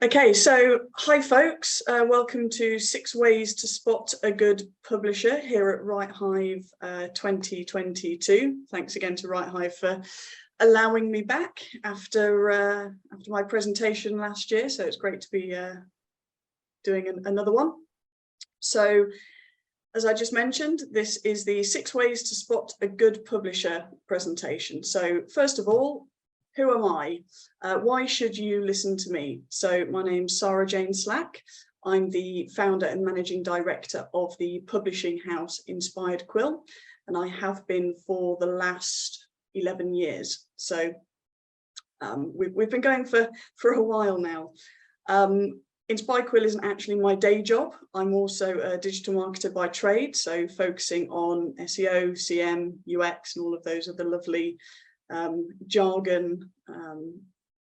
Okay, so hi folks, welcome to 6 Ways to Spot a Good Publisher here at WriteHive 2022. Thanks again to WriteHive for allowing me back after my presentation last year, so it's great to be doing another one. So, as I just mentioned, this is the 6 Ways to Spot a Good Publisher presentation. So first of all, who am I? Why should you listen to me? So my name's Sara-Jayne Slack. I'm the founder and managing director of the publishing house Inspired Quill, and I have been for the last 11 years. So we've been going for a while now. Inspired Quill isn't actually my day job. I'm also a digital marketer by trade, so focusing on SEO, CM, UX, and all of those other lovely jargon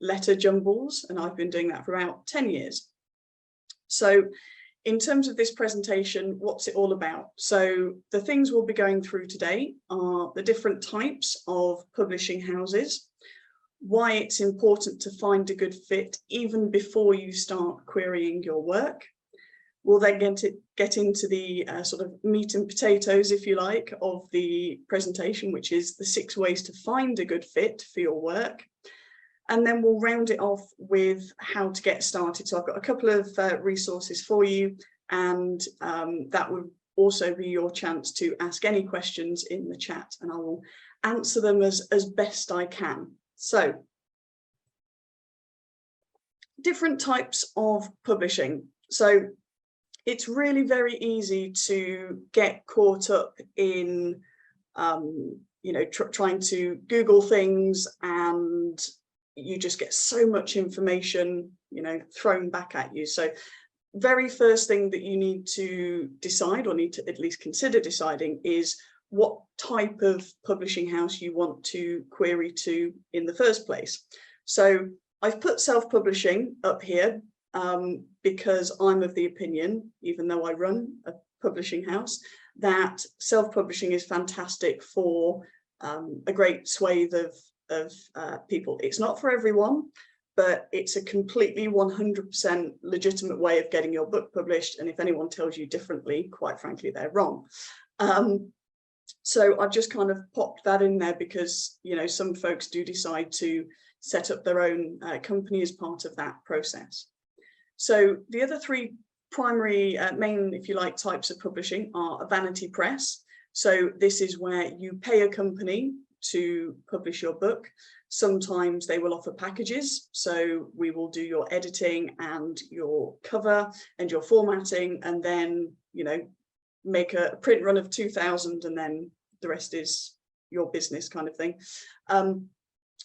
letter jumbles, and I've been doing that for about 10 years. So in terms of this presentation, what's it all about? So the things we'll be going through today are the different types of publishing houses, why it's important to find a good fit even before you start querying your work. We'll then get into the sort of meat and potatoes, if you like, of the presentation, which is the 6 ways to find a good fit for your work. And then we'll round it off with how to get started. So I've got a couple of resources for you, and that would also be your chance to ask any questions in the chat, and I will answer them as best I can. So, different types of publishing. So, it's really very easy to get caught up in, trying to Google things, and you just get so much information, thrown back at you. So very first thing that you need to decide, or need to at least consider deciding, is what type of publishing house you want to query to in the first place. So I've put self-publishing up here, because I'm of the opinion, even though I run a publishing house, that self-publishing is fantastic for a great swathe of people. It's not for everyone, but it's a completely 100% legitimate way of getting your book published. And if anyone tells you differently, quite frankly, they're wrong. So I've just kind of popped that in there because, some folks do decide to set up their own company as part of that process. So the other 3 primary main, if you like, types of publishing are a vanity press. So this is where you pay a company to publish your book. Sometimes they will offer packages. So we will do your editing and your cover and your formatting, and then, make a print run of 2,000, and then the rest is your business kind of thing.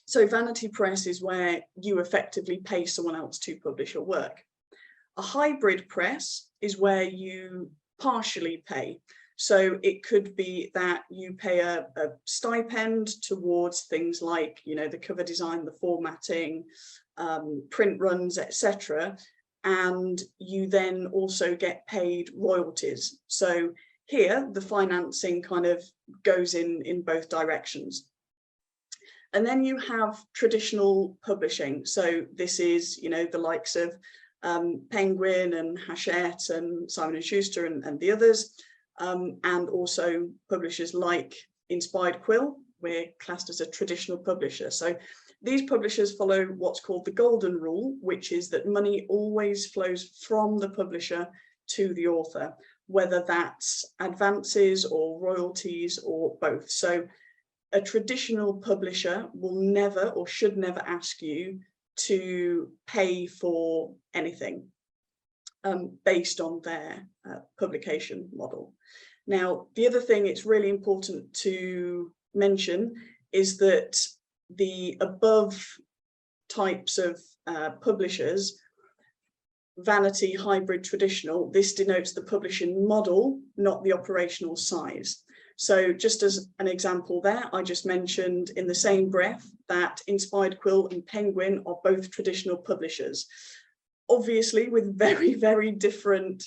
So vanity press is where you effectively pay someone else to publish your work. A hybrid press is where you partially pay. So it could be that you pay a stipend towards things like, the cover design, the formatting, print runs, etc. And you then also get paid royalties. So here, the financing kind of goes in both directions. And then you have traditional publishing. So this is, the likes of Penguin and Hachette and Simon & Schuster and the others, and also publishers like Inspired Quill. We're classed as a traditional publisher. So these publishers follow what's called the golden rule, which is that money always flows from the publisher to the author, whether that's advances or royalties or both. So a traditional publisher will never or should never ask you to pay for anything based on their publication model. Now, the other thing it's really important to mention is that the above types of publishers, vanity, hybrid, traditional, this denotes the publishing model, not the operational size. So just as an example there, I just mentioned in the same breath that Inspired Quill and Penguin are both traditional publishers, obviously with very, very different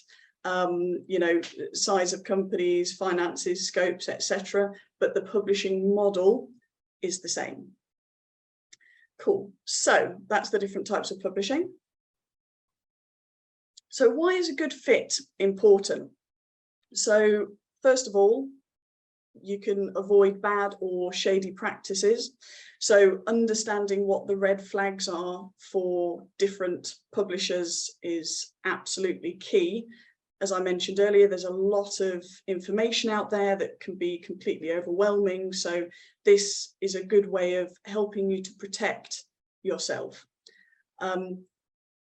size of companies, finances, scopes, etc. But the publishing model is the same. Cool. So that's the different types of publishing. So why is a good fit important? So first of all, you can avoid bad or shady practices. So understanding what the red flags are for different publishers is absolutely key. As I mentioned earlier, there's a lot of information out there that can be completely overwhelming. So this is a good way of helping you to protect yourself.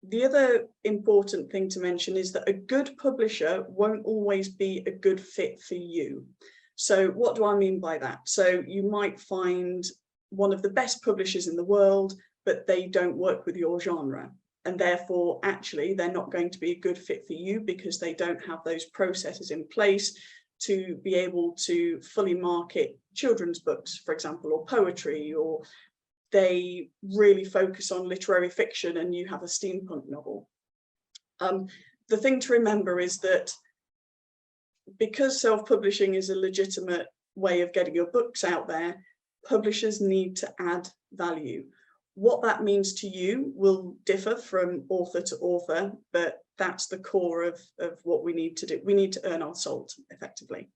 The other important thing to mention is that a good publisher won't always be a good fit for you. So what do I mean by that? So you might find one of the best publishers in the world, but they don't work with your genre. And therefore, actually, they're not going to be a good fit for you because they don't have those processes in place to be able to fully market children's books, for example, or poetry, or they really focus on literary fiction and you have a steampunk novel. The thing to remember is that because self-publishing is a legitimate way of getting your books out there, publishers need to add value. What that means to you will differ from author to author, but that's the core of what we need to do. We need to earn our salt effectively.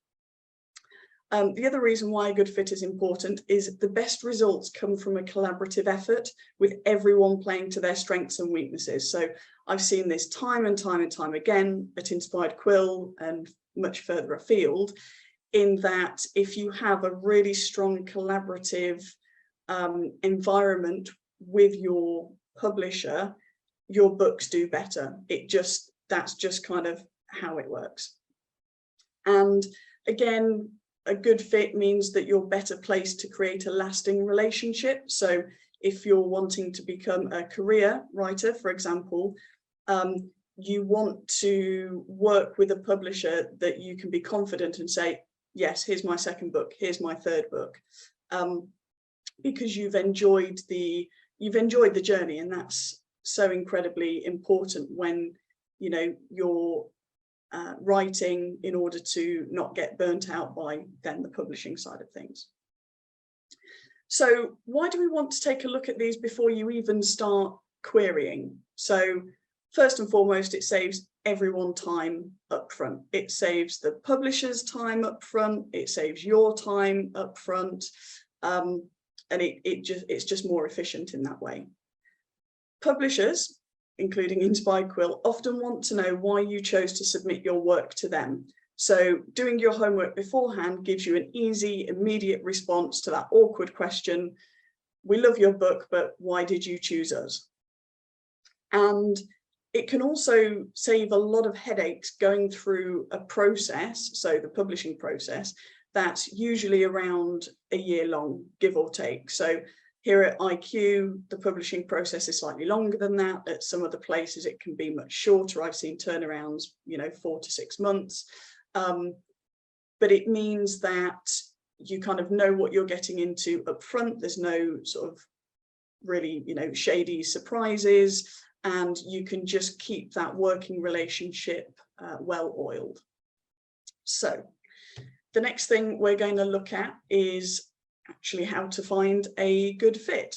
The other reason why a good fit is important is the best results come from a collaborative effort with everyone playing to their strengths and weaknesses. So I've seen this time and time and time again at Inspired Quill and much further afield, in that if you have a really strong collaborative environment with your publisher, your books do better. That's just kind of how it works. And again, a good fit means that you're better placed to create a lasting relationship. So if you're wanting to become a career writer, for example, you want to work with a publisher that you can be confident and say, yes, here's my second book, here's my third book, because you've enjoyed the journey, and that's so incredibly important when you're writing in order to not get burnt out by then the publishing side of things. So why do we want to take a look at these before you even start querying? So first and foremost, it saves everyone time up front. It saves the publisher's time up front, it saves your time up front, and it's just more efficient in that way. Publishers, including Inspired Quill, often want to know why you chose to submit your work to them. So doing your homework beforehand gives you an easy, immediate response to that awkward question, we love your book, but why did you choose us? And it can also save a lot of headaches going through a process, so the publishing process, that's usually around a year long, give or take. So here at IQ, the publishing process is slightly longer than that. At some other places, it can be much shorter. I've seen turnarounds, 4 to 6 months. But it means that you kind of know what you're getting into up front. There's no sort of really, shady surprises, and you can just keep that working relationship well oiled. So the next thing we're going to look at is actually how to find a good fit.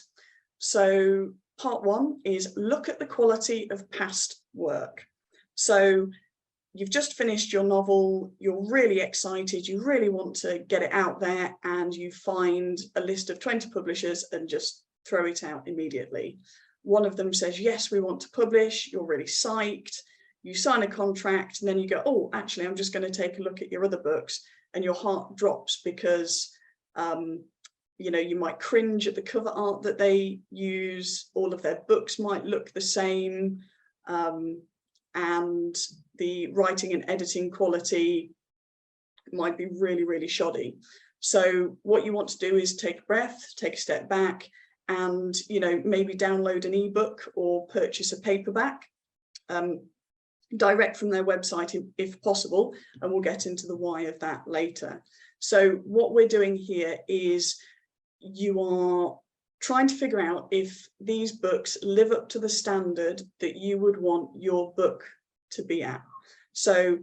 So part one is look at the quality of past work. So you've just finished your novel, you're really excited, you really want to get it out there, and you find a list of 20 publishers and just throw it out immediately. One of them says, yes, we want to publish, you're really psyched, you sign a contract, and then you go, oh, actually, I'm just going to take a look at your other books, and your heart drops because you might cringe at the cover art that they use, all of their books might look the same, and the writing and editing quality might be really, really shoddy. So what you want to do is take a breath, take a step back, and maybe download an ebook or purchase a paperback direct from their website if possible, and we'll get into the why of that later. So what we're doing here is you are trying to figure out if these books live up to the standard that you would want your book to be at. So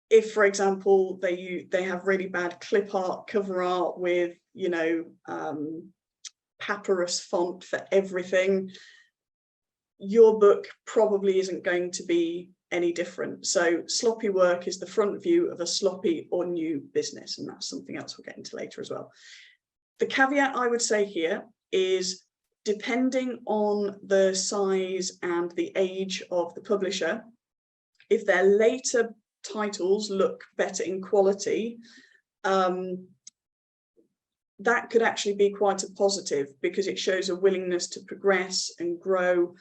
if, for example, they have really bad clip art, cover art with, papyrus font for everything, your book probably isn't going to be any different. So sloppy work is the front view of a sloppy or new business, and that's something else we'll get into later as well. The caveat I would say here is, depending on the size and the age of the publisher, if their later titles look better in quality, that could actually be quite a positive, because it shows a willingness to progress and grow,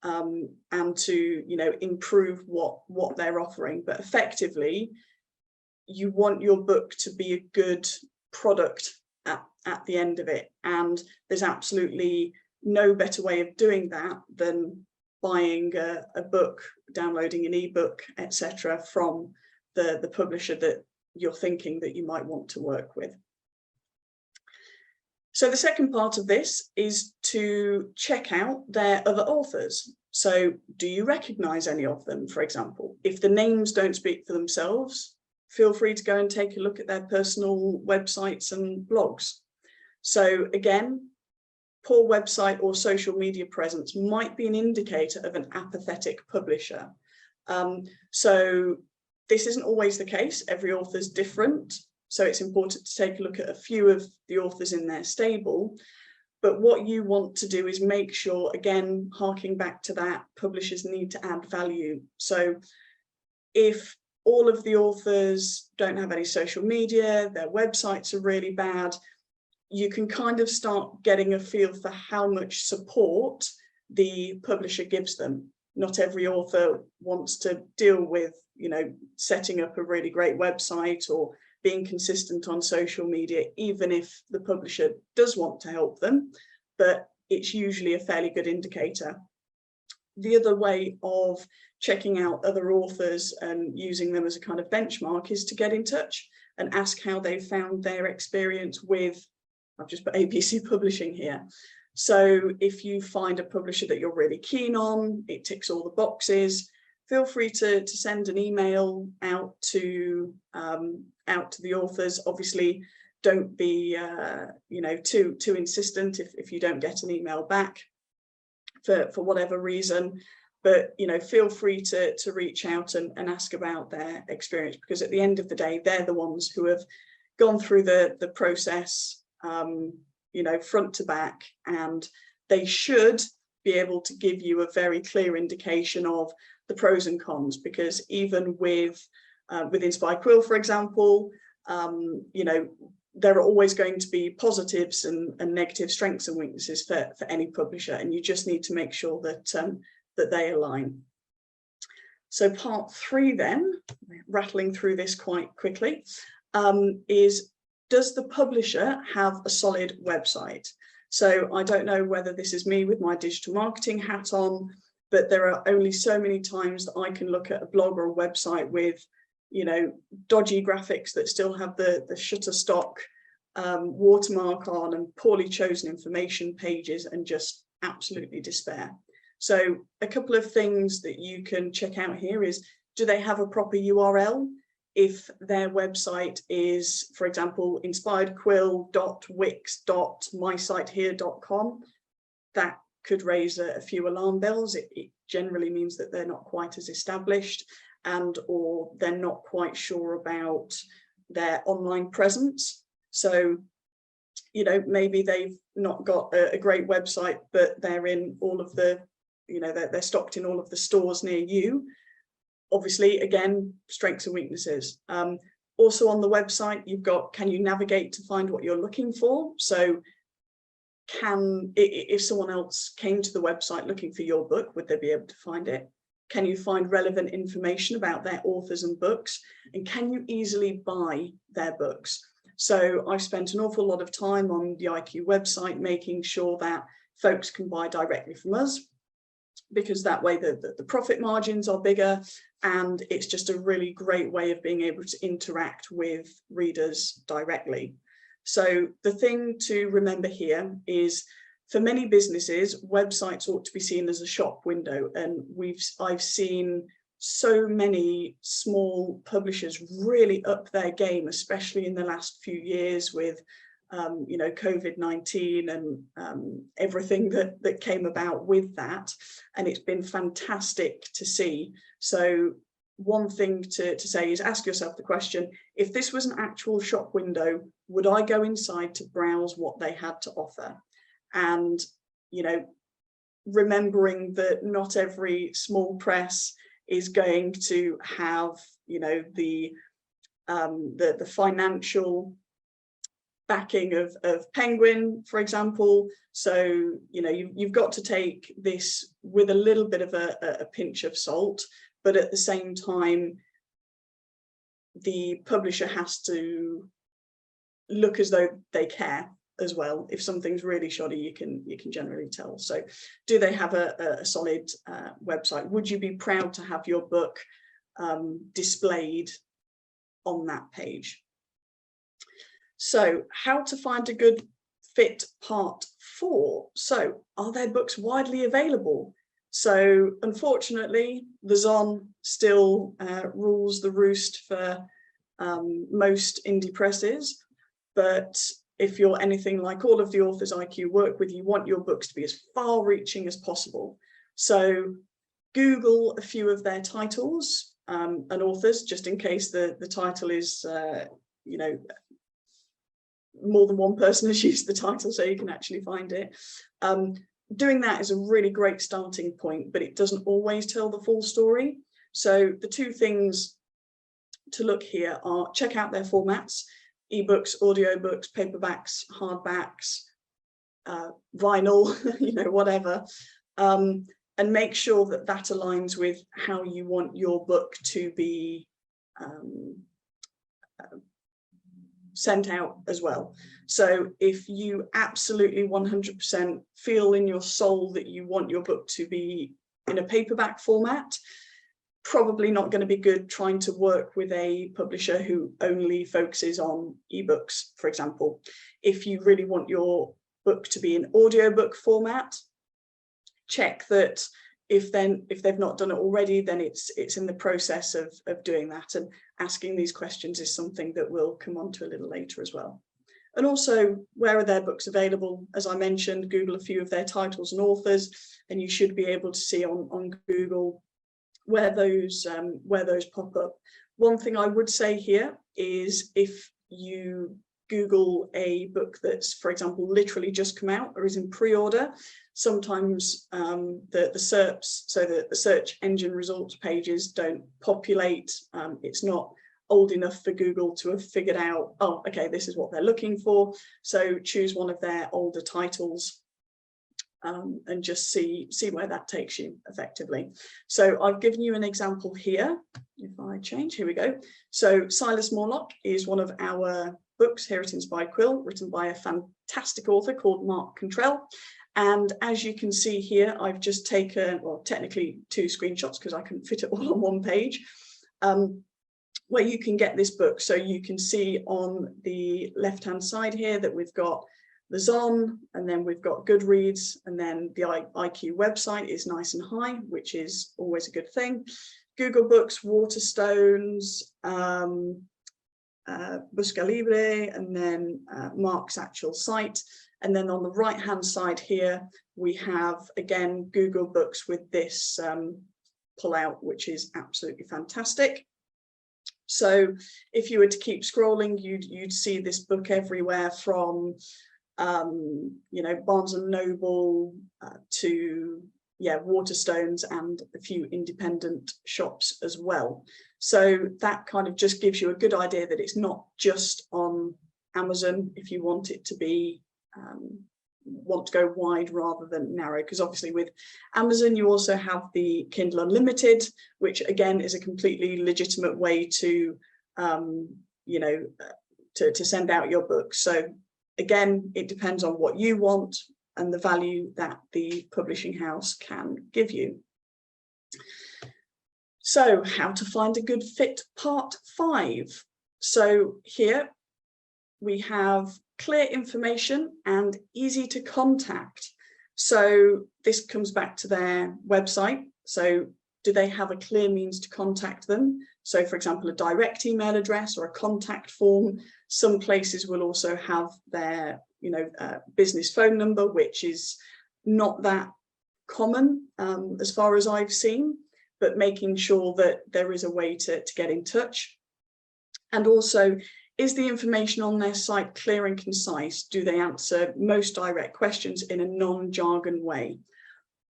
and to, you know, improve what they're offering. But effectively, you want your book to be a good product at the end of it, and there's absolutely no better way of doing that than buying a book, downloading an ebook, etc., from the publisher that you're thinking that you might want to work with. So the second part of this is to check out their other authors. So do you recognize any of them, for example? If the names don't speak for themselves, feel free to go and take a look at their personal websites and blogs. So again, poor website or social media presence might be an indicator of an apathetic publisher. So this isn't always the case. Every author's different. So it's important to take a look at a few of the authors in their stable. But what you want to do is make sure, again, harking back to that, publishers need to add value. So if all of the authors don't have any social media, their websites are really bad, you can kind of start getting a feel for how much support the publisher gives them. Not every author wants to deal with, you know, setting up a really great website or being consistent on social media, even if the publisher does want to help them, but it's usually a fairly good indicator. The other way of checking out other authors and using them as a kind of benchmark is to get in touch and ask how they found their experience with, I've just put ABC Publishing here. So if you find a publisher that you're really keen on, it ticks all the boxes, feel free to send an email out to the authors. Obviously, don't be you know, too insistent if you don't get an email back for whatever reason. But you know, feel free to reach out and ask about their experience, because at the end of the day, they're the ones who have gone through the process, you know, front to back, and they should be able to give you a very clear indication of the pros and cons. Because even with Inspired Quill, for example, you know, there are always going to be positives and negative strengths and weaknesses for any publisher, and you just need to make sure that that they align. So part 3 then, rattling through this quite quickly, is, does the publisher have a solid website? So I don't know whether this is me with my digital marketing hat on, but there are only so many times that I can look at a blog or a website with, you know, dodgy graphics that still have the Shutterstock watermark on and poorly chosen information pages, and just absolutely despair. So a couple of things that you can check out here is, do they have a proper URL? If their website is, for example, inspiredquill.wix.mysitehere.com, that could raise a few alarm bells. It generally means that they're not quite as established, and or they're not quite sure about their online presence. So, you know, maybe they've not got a great website, but they're in all of the, you know, they're stocked in all of the stores near you. Obviously, again, strengths and weaknesses. Also on the website, you've got, can you navigate to find what you're looking for? So if someone else came to the website looking for your book, would they be able to find it? Can you find relevant information about their authors and books? And can you easily buy their books? So I've spent an awful lot of time on the IQ website making sure that folks can buy directly from us, because that way the profit margins are bigger, and it's just a really great way of being able to interact with readers directly. So the thing to remember here is, for many businesses, websites ought to be seen as a shop window, and I've seen so many small publishers really up their game, especially in the last few years, with you know, COVID-19 and everything that came about with that. And it's been fantastic to see. So one thing to say is ask yourself the question, if this was an actual shop window, would I go inside to browse what they had to offer? And, you know, remembering that not every small press is going to have, you know, the financial backing of Penguin, for example. So, you know, you've got to take this with a little bit of a pinch of salt, but at the same time, the publisher has to look as though they care as well. If something's really shoddy, you can generally tell. So do they have a solid website? Would you be proud to have your book displayed on that page? So how to find a good fit part 4. So are their books widely available? So unfortunately, the Zon still rules the roost for most indie presses. But if you're anything like all of the authors IQ work with, you want your books to be as far reaching as possible. So Google a few of their titles and authors, just in case the title is, you know, more than one person has used the title, so you can actually find it. Doing that is a really great starting point, but it doesn't always tell the full story. So the two things to look here are check out their formats: ebooks, audiobooks, paperbacks, hardbacks, vinyl, you know, whatever, and make sure that that aligns with how you want your book to be sent out as well. So if you absolutely 100% feel in your soul that you want your book to be in a paperback format, probably not going to be good trying to work with a publisher who only focuses on ebooks, for example. If you really want your book to be in audiobook format, check that if they've not done it already, then it's in the process of doing that, and asking these questions is something that we'll come on to a little later as well. And also, where are their books available? As I mentioned, Google a few of their titles and authors, and you should be able to see on Google where those pop up. One thing I would say here is if you Google a book that's, for example, literally just come out or is in pre-order, sometimes the SERPs, so the search engine results pages, don't populate. It's not old enough for Google to have figured out, oh, okay, this is what they're looking for. So choose one of their older titles and just see where that takes you effectively. So I've given you an example here. If I change, here we go. So Silas Morlock is one of our books, Here It Is by Quill, written by a fantastic author called Mark Cantrell. And as you can see here, I've just taken, well, technically 2 screenshots because I couldn't fit it all on one page, where you can get this book. So you can see on the left-hand side here that we've got the Zon, and then we've got Goodreads, and then the IQ website is nice and high, which is always a good thing. Google Books, Waterstones, Busca Libre, and then Mark's actual site. And then on the right hand side here, we have, again, Google Books with this pull-out, which is absolutely fantastic. So if you were to keep scrolling, you'd see this book everywhere from, you know, Barnes and Noble to, yeah, Waterstones and a few independent shops as well. So that kind of just gives you a good idea that it's not just on Amazon if you want it to be, want to go wide rather than narrow, because obviously with Amazon you also have the Kindle Unlimited, which again is a completely legitimate way to, you know, to send out your books. So again, it depends on what you want and the value that the publishing house can give you. So how to find a good fit, part 5. So here we have clear information and easy to contact. So this comes back to their website. So do they have a clear means to contact them? So for example, a direct email address or a contact form. Some places will also have their, business phone number, which is not that common as far as I've seen, but making sure that there is a way to get in touch. And also, is the information on their site clear and concise? Do they answer most direct questions in a non-jargon way?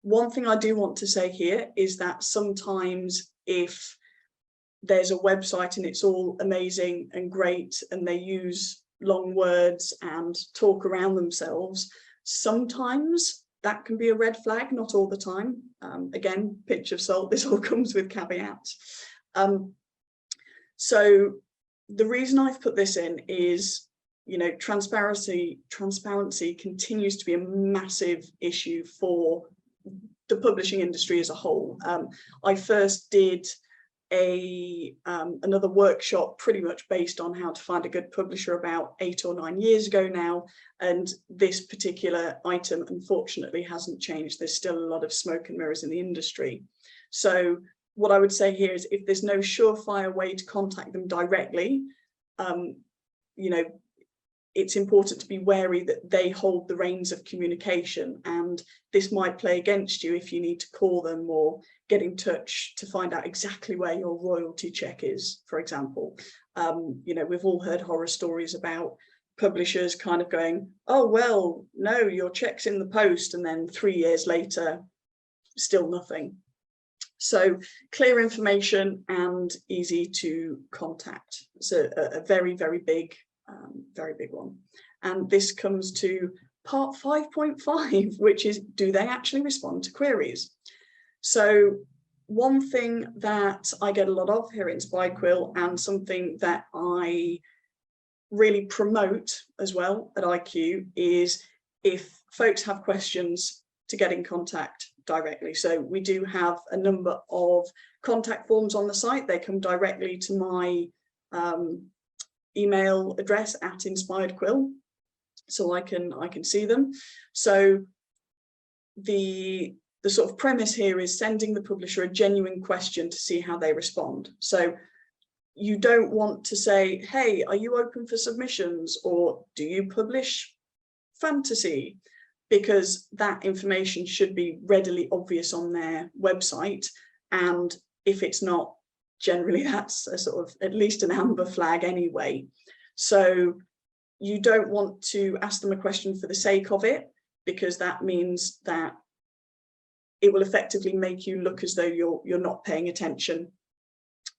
One thing I do want to say here is that sometimes if there's a website and it's all amazing and great and they use long words and talk around themselves, sometimes that can be a red flag, not all the time. Again, pinch of salt, this all comes with caveats. So the reason I've put this in is, transparency continues to be a massive issue for the publishing industry as a whole. I first did another workshop pretty much based on how to find a good publisher about 8 or 9 years ago now, and this particular item unfortunately hasn't changed. There's still a lot of smoke and mirrors in the industry. So what I would say here is, if there's no surefire way to contact them directly, it's important to be wary that they hold the reins of communication, and this might play against you if you need to call them or get in touch to find out exactly where your royalty check is, for example. We've all heard horror stories about publishers kind of going, oh, well, no, your check's in the post, and then 3 years later, still nothing. So clear information and easy to contact. It's a very, very big one. And this comes to part 5.5, which is, do they actually respond to queries? So one thing that I get a lot of here at Inspired Quill, and something that I really promote as well at IQ, is if folks have questions, to get in contact directly. So we do have a number of contact forms on the site. They come directly to my email address at Inspired Quill, so I can see them. So the sort of premise here is sending the publisher a genuine question to see how they respond. So you don't want to say, hey, are you open for submissions, or do you publish fantasy? Because that information should be readily obvious on their website, and if it's not, generally that's a sort of at least an amber flag anyway. So you don't want to ask them a question for the sake of it, because that means that it will effectively make you look as though you're not paying attention,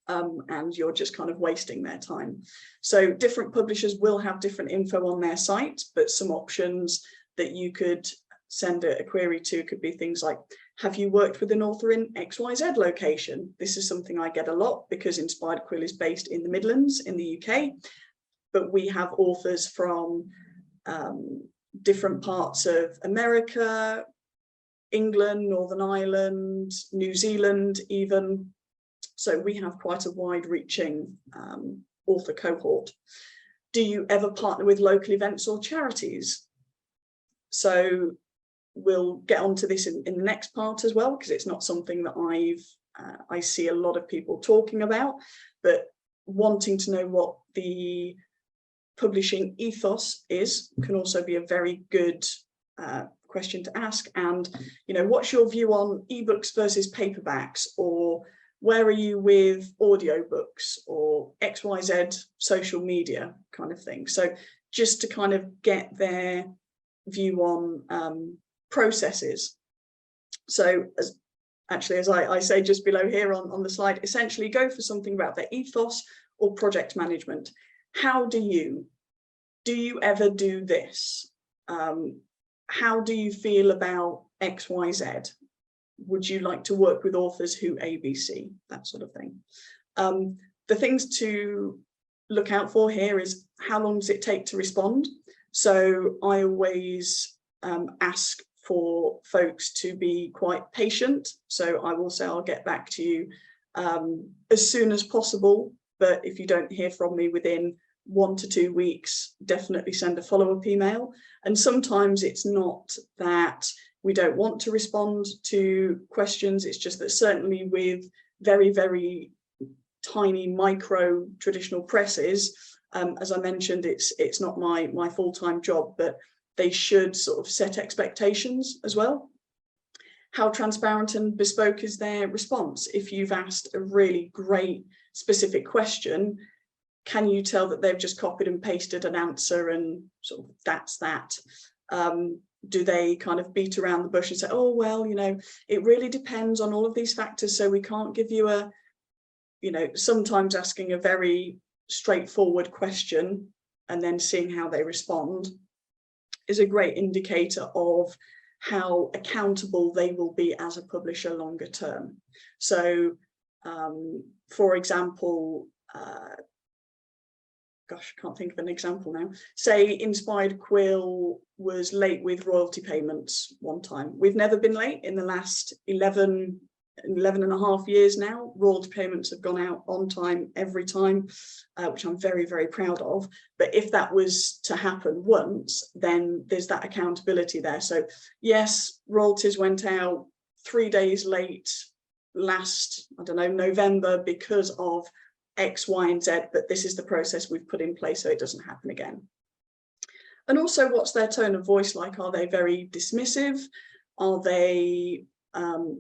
and you're just kind of wasting their time. So different publishers will have different info on their site, but some options that you could send a query to could be things like, have you worked with an author in XYZ location? This is something I get a lot because Inspired Quill is based in the Midlands in the UK, but we have authors from different parts of America, England, Northern Ireland, New Zealand even. So we have quite a wide-reaching author cohort. Do you ever partner with local events or charities? So we'll get onto this in the next part as well, because it's not something that I see a lot of people talking about, but wanting to know what the publishing ethos is can also be a very good question to ask. And, what's your view on ebooks versus paperbacks, or where are you with audiobooks, or XYZ social media kind of thing? So just to kind of get their view on processes. So as I say just below here on the slide, essentially go for something about their ethos or project management. How do you ever do this? How do you feel about XYZ? Would you like to work with authors who ABC? That sort of thing. The things to look out for here is, how long does it take to respond? So I always ask for folks to be quite patient. So I will say I'll get back to you as soon as possible, but if you don't hear from me within 1 to 2 weeks, definitely send a follow-up email. And sometimes it's not that we don't want to respond to questions, it's just that certainly with very, very tiny micro traditional presses, As I mentioned, it's not my full-time job, but they should sort of set expectations as well. How transparent and bespoke is their response? If you've asked a really great specific question, can you tell that they've just copied and pasted an answer and sort of that's that? Do they kind of beat around the bush and say, oh, well, you know, it really depends on all of these factors, so we can't give you a, you know, sometimes asking a very straightforward question and then seeing how they respond is a great indicator of how accountable they will be as a publisher longer term. So, for example, gosh, I can't think of an example now. Say Inspired Quill was late with royalty payments one time. We've never been late in the last 11 and a half years now. Royalty payments have gone out on time every time, which I'm very, very proud of. But if that was to happen once, then there's that accountability there. So yes, royalties went out 3 days late last, I don't know, November because of X, Y, and Z, but this is the process we've put in place so it doesn't happen again. And also, what's their tone of voice like? Are they very dismissive? Are they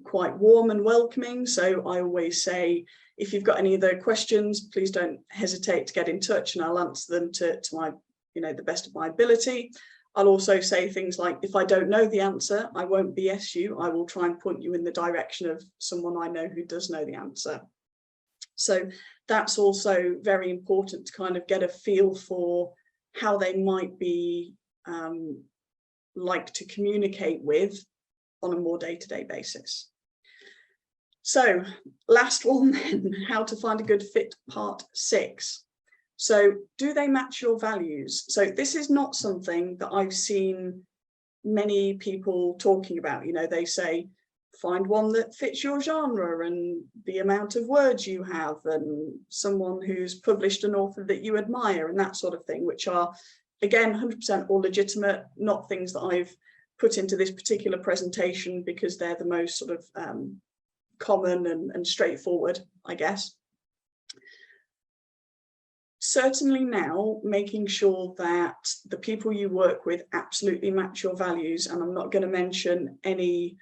quite warm and welcoming? So I always say, if you've got any other questions, please don't hesitate to get in touch and I'll answer them to my, you know, the best of my ability. I'll also say things like, if I don't know the answer, I won't BS you. I will try and point you in the direction of someone I know who does know the answer. So that's also very important to kind of get a feel for how they might be like to communicate with on a more day-to-day basis. So last one then, how to find a good fit, part 6. So do they match your values? So this is not something that I've seen many people talking about. You know, they say, find one that fits your genre and the amount of words you have and someone who's published an author that you admire and that sort of thing, which are, again, 100% all legitimate, not things that I've put into this particular presentation because they're the most sort of common and straightforward, I guess. Certainly now, making sure that the people you work with absolutely match your values, and I'm not going to mention any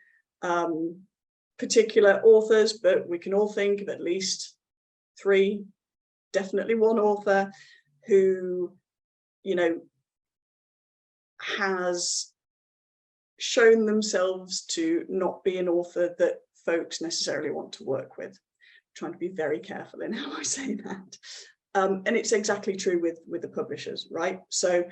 particular authors, but we can all think of at least 3, definitely one author who, you know, has shown themselves to not be an author that folks necessarily want to work with. I'm trying to be very careful in how I say that. And it's exactly true with the publishers, right? So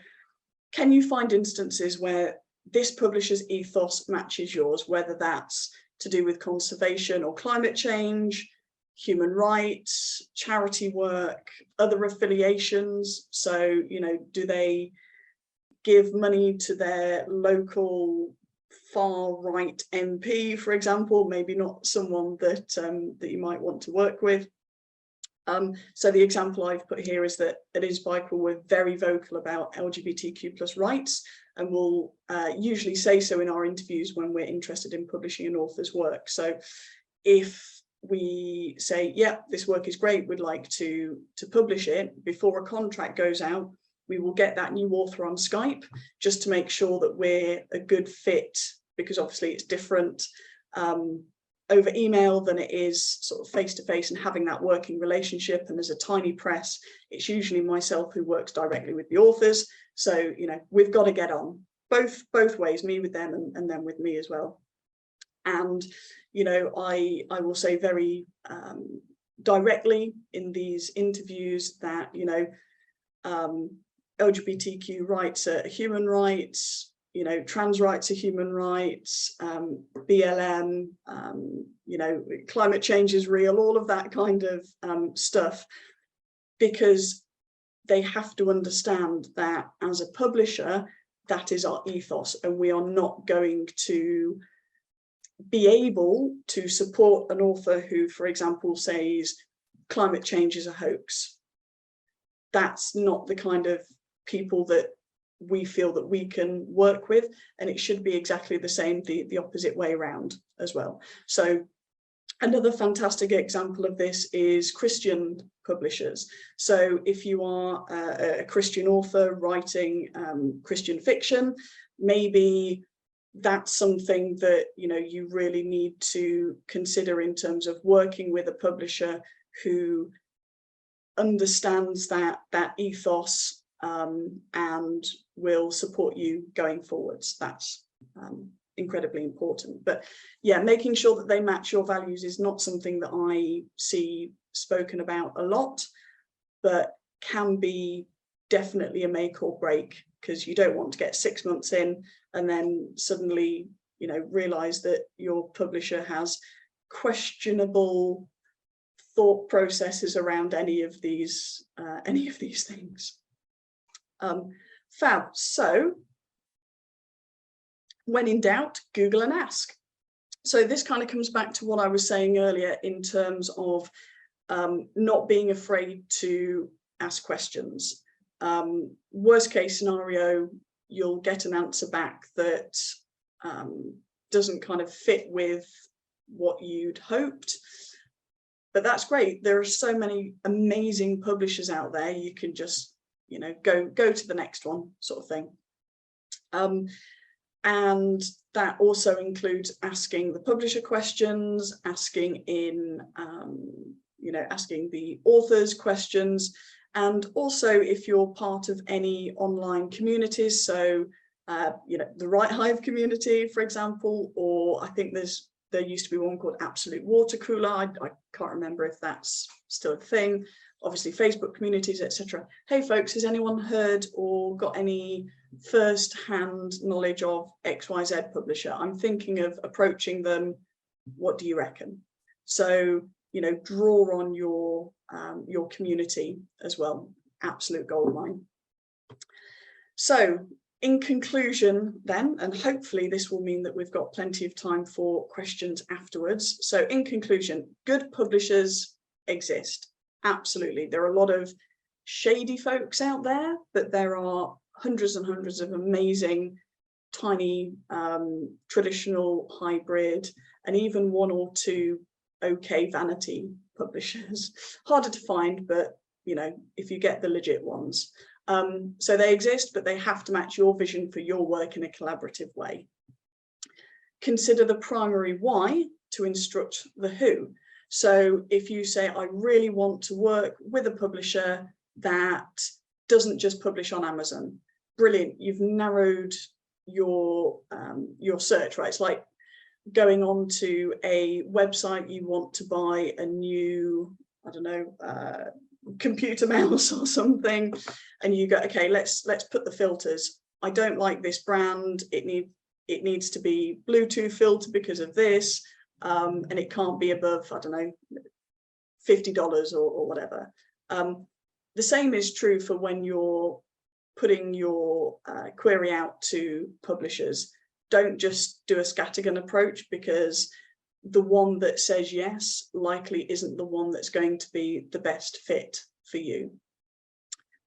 can you find instances where this publisher's ethos matches yours, whether that's to do with conservation or climate change, human rights, charity work, other affiliations? So, you know, do they give money to their local far-right MP, for example? Maybe not someone that that you might want to work with. So the example I've put here is that at Inspired Quill we're very vocal about LGBTQ+ rights, and we'll usually say so in our interviews when we're interested in publishing an author's work. So if we say, yeah, this work is great, we'd like to publish it, before a contract goes out, we will get that new author on Skype just to make sure that we're a good fit, because obviously it's different over email than it is sort of face-to-face and having that working relationship. And as a tiny press, it's usually myself who works directly with the authors. So, you know, we've got to get on both ways, me with them and them with me as well. And, you know, I will say very directly in these interviews that, you know, LGBTQ rights are human rights, you know, trans rights are human rights, BLM, you know, climate change is real, all of that kind of stuff, because they have to understand that as a publisher, that is our ethos, and we are not going to be able to support an author who, for example, says climate change is a hoax. That's not the kind of people that we feel that we can work with, and it should be exactly the same, the opposite way around as well. So Another fantastic example of this is Christian publishers. So if you are a Christian author writing Christian fiction, maybe that's something that you really need to consider in terms of working with a publisher who understands that ethos and will support you going forwards. That's incredibly important. But yeah, making sure that they match your values is not something that I see spoken about a lot, but can be definitely a make or break, because you don't want to get 6 months in and then suddenly realize that your publisher has questionable thought processes around any of these things. Fab. So when in doubt, Google and ask. So this kind of comes back to what I was saying earlier in terms of not being afraid to ask questions. Worst case scenario, you'll get an answer back that doesn't kind of fit with what you'd hoped. But that's great. There are so many amazing publishers out there. You can just, go to the next one, sort of thing. And that also includes asking the publisher questions, asking asking the authors questions, and also if you're part of any online communities. So, the WriteHive community, for example, or I think there used to be one called Absolute Water Cooler. I can't remember if that's still a thing. Obviously, Facebook communities, etc. Hey, folks, has anyone heard or got any first-hand knowledge of XYZ publisher? I'm thinking of approaching them. What do you reckon? So, draw on your community as well. Absolute goldmine. So, in conclusion then, and hopefully this will mean that we've got plenty of time for questions afterwards. So in conclusion, good publishers exist. Absolutely. There are a lot of shady folks out there, but there are hundreds and hundreds of amazing, tiny, traditional, hybrid, and even one or two okay vanity publishers. Harder to find, but if you get the legit ones. So they exist, but they have to match your vision for your work in a collaborative way. Consider the primary why to instruct the who. So if you say, I really want to work with a publisher that doesn't just publish on Amazon, brilliant, you've narrowed your search, right? It's like going on to a website, you want to buy a new, I don't know, computer mouse or something, and you go, okay, let's put the filters. I don't like this brand. It needs to be Bluetooth filter because of this, and it can't be above, I don't know, $50 or whatever. The same is true for when you're putting your query out to publishers. Don't just do a scattergun approach, because the one that says yes likely isn't the one that's going to be the best fit for you.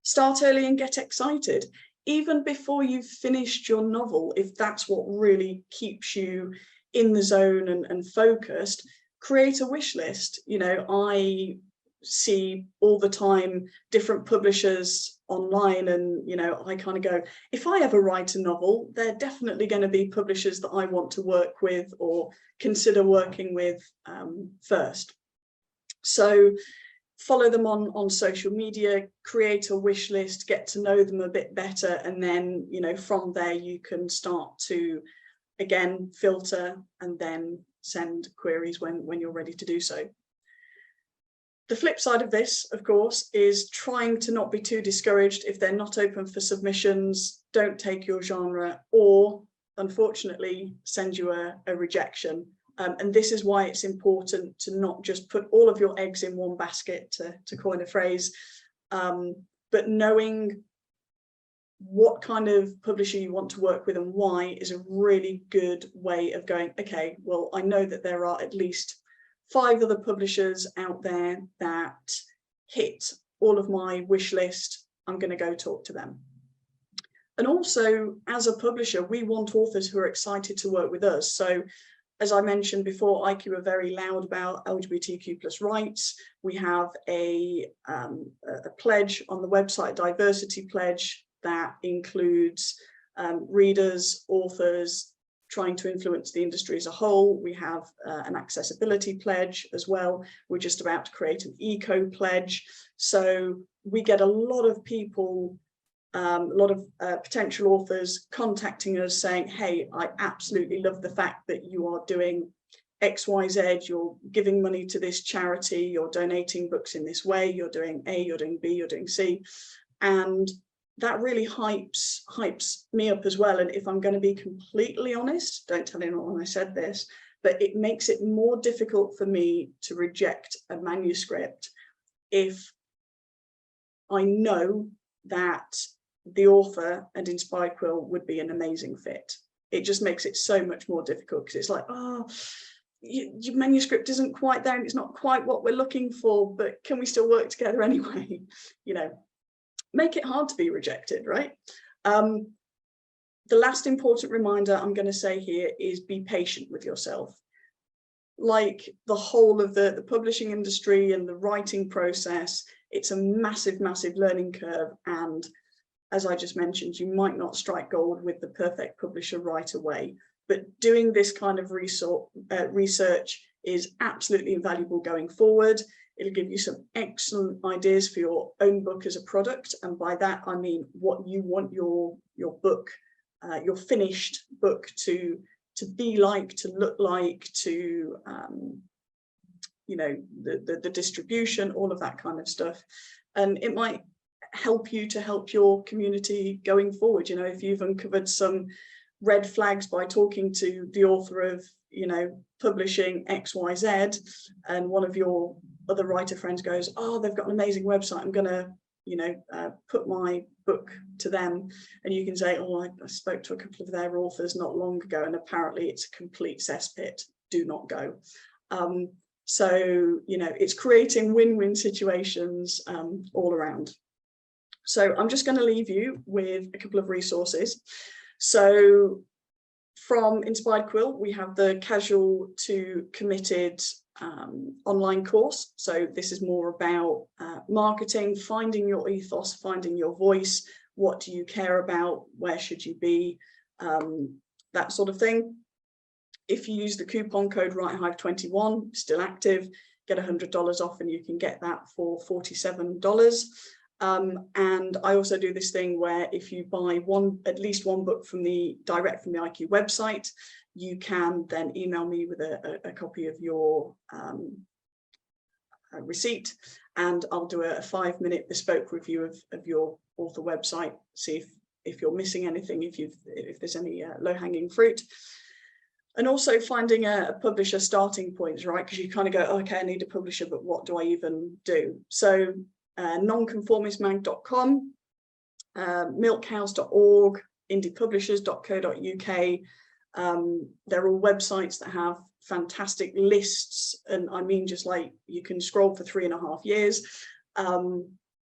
Start early and get excited. Even before you've finished your novel, if that's what really keeps you in the zone and focused, create a wish list. I see all the time different publishers online, and I kind of go, if I ever write a novel, they're definitely going to be publishers that I want to work with or consider working with first. So follow them on social media, create a wish list, get to know them a bit better, and then from there you can start to again filter and then send queries when you're ready to do so. The flip side of this, of course, is trying to not be too discouraged if they're not open for submissions, don't take your genre, or unfortunately send you a rejection. And this is why it's important to not just put all of your eggs in one basket, to coin a phrase, but knowing what kind of publisher you want to work with and why is a really good way of going, okay, well, I know that there are at least 5 other publishers out there that hit all of my wish list. I'm going to go talk to them. And also, as a publisher, we want authors who are excited to work with us. So as I mentioned before, IQ are very loud about LGBTQ+ rights. We have a pledge on the website, diversity pledge, that includes readers, authors, trying to influence the industry as a whole. We have an accessibility pledge as well. We're just about to create an eco pledge. So we get a lot of people, a lot of potential authors contacting us saying, hey, I absolutely love the fact that you are doing XYZ, you're giving money to this charity, you're donating books in this way, you're doing A, you're doing B, you're doing C. And that really hypes me up as well. And if I'm going to be completely honest, don't tell anyone I said this, but it makes it more difficult for me to reject a manuscript if I know that the author and Inspired Quill would be an amazing fit. It just makes it so much more difficult, because it's like, oh, your manuscript isn't quite there and it's not quite what we're looking for, but can we still work together anyway? You know, make it hard to be rejected, right? The last important reminder I'm going to say here is be patient with yourself. Like the whole of the publishing industry and the writing process, it's a massive, massive learning curve. And as I just mentioned, you might not strike gold with the perfect publisher right away, but doing this kind of research is absolutely invaluable going forward. It'll give you some excellent ideas for your own book as a product. And by that, I mean what you want your book, your finished book to be like, to look like, to, you know, the distribution, all of that kind of stuff. And it might help you to help your community going forward. You know, if you've uncovered some red flags by talking to the author of, you know, publishing XYZ, and one of your other writer friends goes, oh, they've got an amazing website, I'm gonna, you know, put my book to them, and you can say, oh, I spoke to a couple of their authors not long ago and apparently it's a complete cesspit, do not go. So, you know, it's creating win-win situations all around. So I'm just going to leave you with a couple of resources. So from Inspired Quill, we have the Casual to Committed online course. So this is more about marketing, finding your ethos, finding your voice. What do you care about? Where should you be? That sort of thing. If you use the coupon code WriteHive21, still active, get $100 off, and you can get that for $47. And I also do this thing where if you buy at least one book from direct from the IQ website, you can then email me with a copy of your receipt, and I'll do a 5-minute bespoke review of your author website, see if you're missing anything, if there's any low-hanging fruit. And also finding a publisher starting point, right? Because you kind of go, oh, okay, I need a publisher, but what do I even do? So nonconformistmag.com, milkhouse.org, indiepublishers.co.uk. They're all websites that have fantastic lists, and I mean just like you can scroll for 3.5 years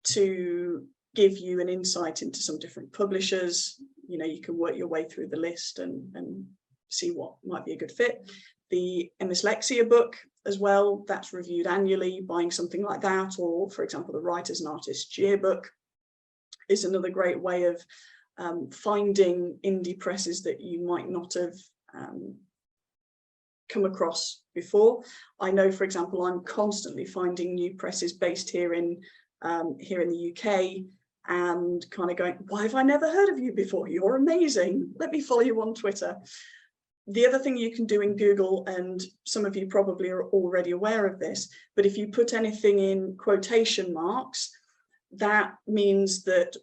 to give you an insight into some different publishers. You know, you can work your way through the list and see what might be a good fit. The Emislexia book as well, that's reviewed annually. Buying something like that, or for example the Writers and Artists Yearbook, is another great way of finding indie presses that you might not have come across before. I know, for example, I'm constantly finding new presses based here in the UK, and kind of going, why have I never heard of you before? You're amazing. Let me follow you on Twitter. The other thing you can do in Google, and some of you probably are already aware of this, but if you put anything in quotation marks, that means that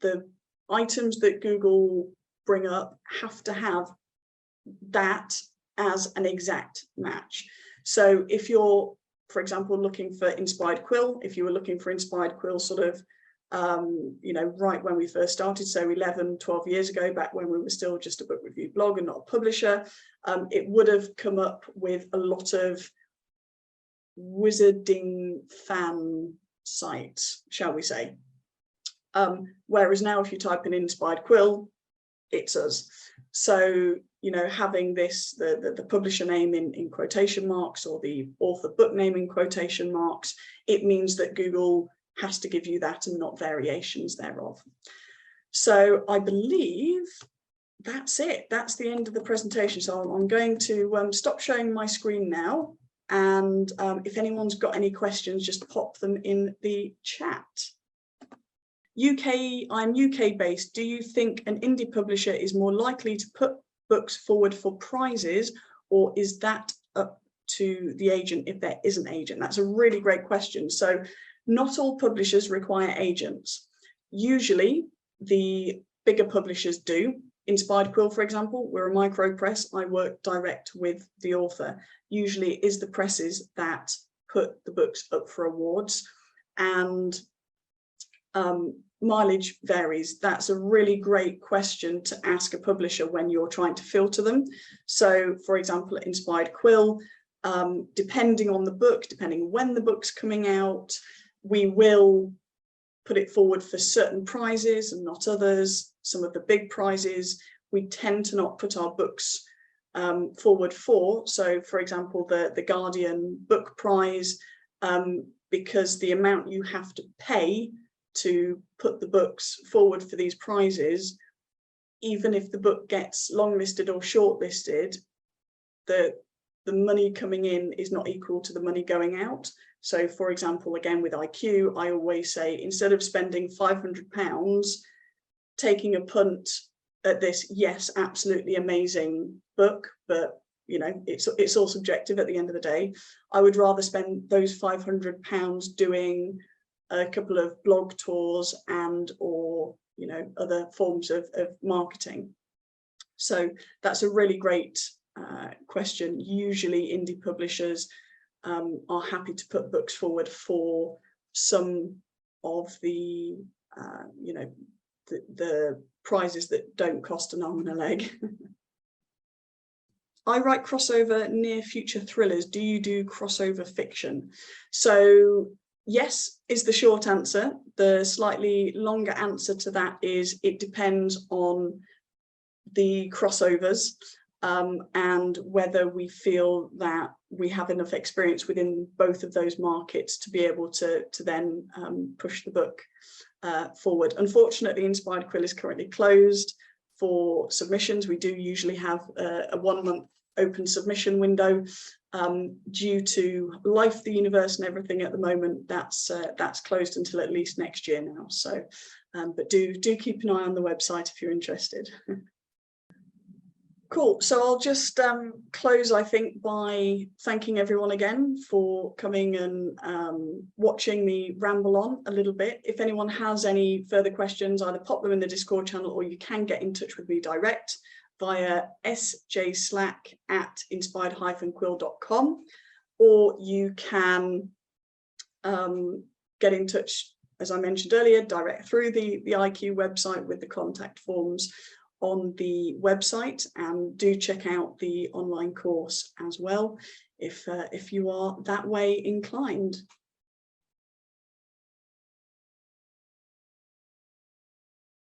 the items that Google bring up have to have that as an exact match. So if you're, for example, looking for Inspired Quill, if you were looking for Inspired Quill sort of you know, right when we first started, so 11-12 years ago, back when we were still just a book review blog and not a publisher, it would have come up with a lot of wizarding fan sites, shall we say. Whereas now if you type in Inspired Quill, it's us. So, you know, having this, the publisher name in quotation marks or the author book name in quotation marks, it means that Google has to give you that and not variations thereof. So I believe that's it. That's the end of the presentation. So I'm going to stop showing my screen now. And if anyone's got any questions, just pop them in the chat. I'm UK based. Do you think an indie publisher is more likely to put books forward for prizes, or is that up to the agent if there is an agent? That's a really great question. So not all publishers require agents. Usually the bigger publishers do. Inspired Quill, for example, we're a micro press. I work direct with the author. Usually it is the presses that put the books up for awards, and mileage varies. That's a really great question to ask a publisher when you're trying to filter them. So for example, at Inspired Quill, depending on the book, depending when the book's coming out, we will put it forward for certain prizes and not others. Some of the big prizes we tend to not put our books forward for. So for example, the Guardian Book Prize, because the amount you have to pay to put the books forward for these prizes, even if the book gets longlisted or shortlisted, the money coming in is not equal to the money going out. So for example, again with IQ, I always say, instead of spending £500 taking a punt at this, yes, absolutely amazing book, but you know, it's all subjective at the end of the day, I would rather spend those £500 doing a couple of blog tours and or, you know, other forms of marketing. So that's a really great question. Usually indie publishers are happy to put books forward for some of the, you know, the prizes that don't cost an arm and a leg. I write crossover near future thrillers. Do you do crossover fiction? So yes is the short answer. The slightly longer answer to that is it depends on the crossovers and whether we feel that we have enough experience within both of those markets to be able to then push the book forward. Unfortunately, Inspired Quill is currently closed for submissions. We do usually have a 1 month open submission window. Due to life, the universe and everything at the moment, that's closed until at least next year now. So, but do keep an eye on the website if you're interested. Cool. So I'll just close, I think, by thanking everyone again for coming and watching me ramble on a little bit. If anyone has any further questions, either pop them in the Discord channel or you can get in touch with me direct via sjslack@inspired-quill.com, or you can get in touch, as I mentioned earlier, direct through the IQ website with the contact forms on the website, and do check out the online course as well if you are that way inclined.